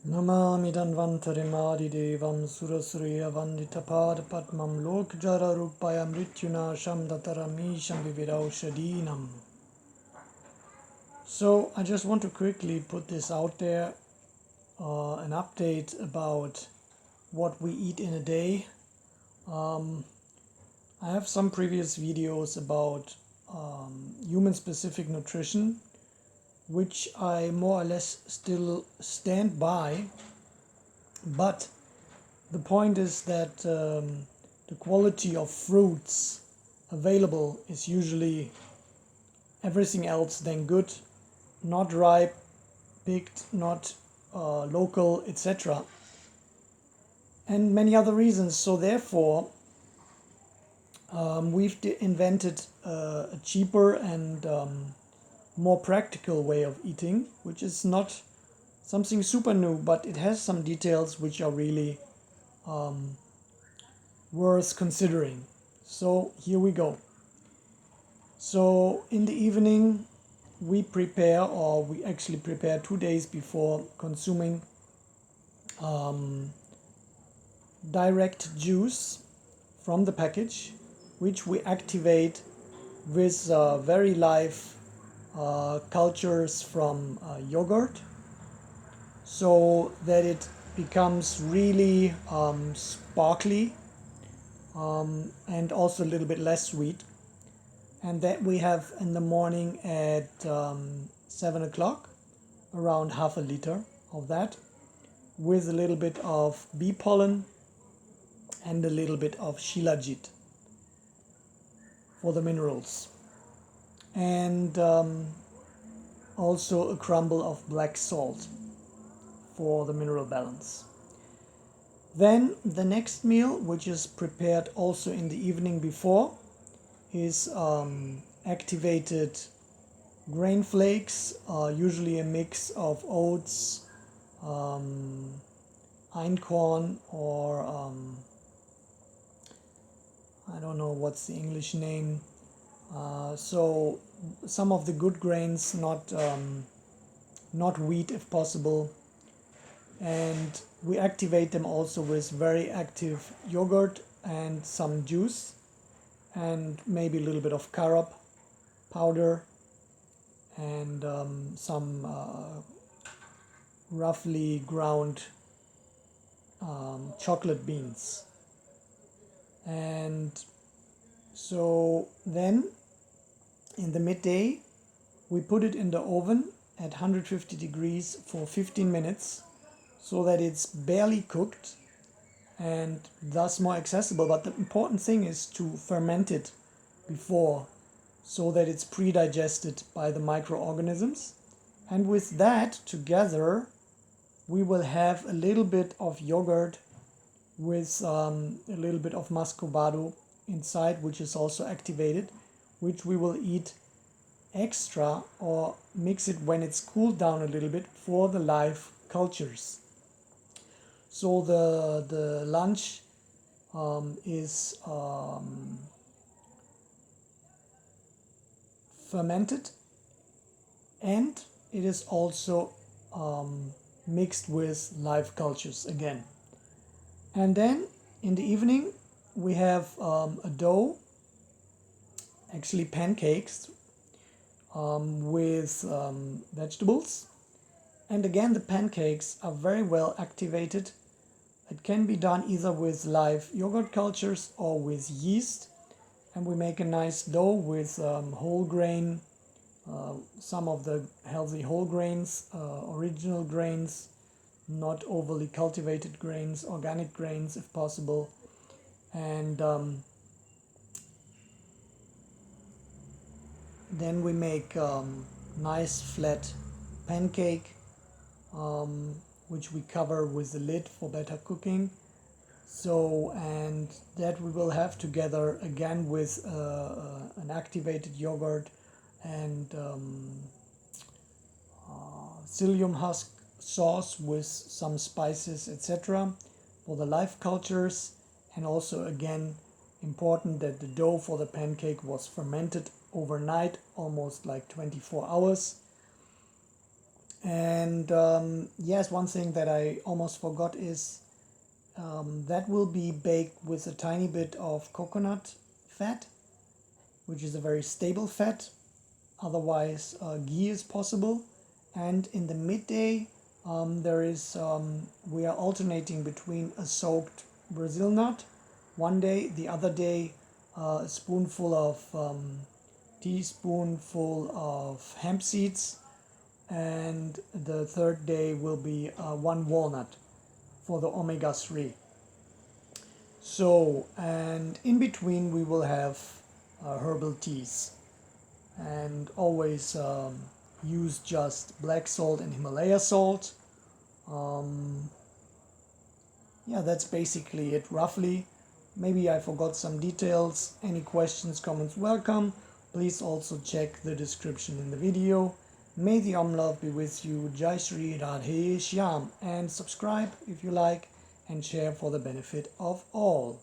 Namami Danvantarimadi Devam Surasuriya Vanditapada Padmam Lokjara Rupaya Mrityuna Shamdataramisham Vividaushadinam. So I just want to quickly put this out there, an update about what we eat in a day. I have some previous videos about human-specific nutrition, which I more or less still stand by, but the point is that the quality of fruits available is usually everything else than good, not ripe, picked, not local, etc. And many other reasons. So therefore, we've invented a cheaper and more practical way of eating, which is not something super new, but it has some details which are really worth considering. So here we go. So in the evening we prepare, or we actually prepare 2 days before consuming, direct juice from the package, which we activate with very live cultures from yogurt, so that it becomes really sparkly and also a little bit less sweet. And that we have in the morning at 7 o'clock, around half a liter of that, with a little bit of bee pollen and a little bit of shilajit for the minerals, and also a crumble of black salt for the mineral balance. Then the next meal, which is prepared also in the evening before, is activated grain flakes, usually a mix of oats, einkorn, or I don't know what's the English name. So some of the good grains, not wheat if possible, and we activate them also with very active yogurt and some juice, and maybe a little bit of carob powder, and some roughly ground chocolate beans. And so then in the midday we put it in the oven at 150 degrees for 15 minutes, so that it's barely cooked and thus more accessible. But the important thing is to ferment it before, so that it's pre-digested by the microorganisms. And with that together we will have a little bit of yogurt with a little bit of muscovado inside, which is also activated, which we will eat extra or mix it when it's cooled down a little bit for the live cultures. So the lunch is fermented, and it is also mixed with live cultures again. And then in the evening we have a dough, actually pancakes, with vegetables. And again, the pancakes are very well activated. It can be done either with live yogurt cultures or with yeast, and we make a nice dough with whole grain, some of the healthy whole grains, original grains, not overly cultivated grains, organic grains if possible, and then we make nice flat pancake, which we cover with the lid for better cooking. So, and that we will have together again with an activated yogurt and psyllium husk sauce with some spices, etc. for the live cultures. And also again important that the dough for the pancake was fermented overnight, almost like 24 hours. And yes, one thing that I almost forgot is that will be baked with a tiny bit of coconut fat, which is a very stable fat. Otherwise, ghee is possible. And in the midday, we are alternating between a soaked Brazil nut one day, the other day a teaspoonful of hemp seeds, and the third day will be one walnut for the omega-3. So, and in between we will have herbal teas, and always use just black salt and Himalaya salt. Yeah, that's basically it roughly. Maybe I forgot some details. Any questions, comments, welcome. Please also check the description in the video. May the Om Love be with you. Jai Shri Radhe Shyam. And subscribe if you like, and share for the benefit of all.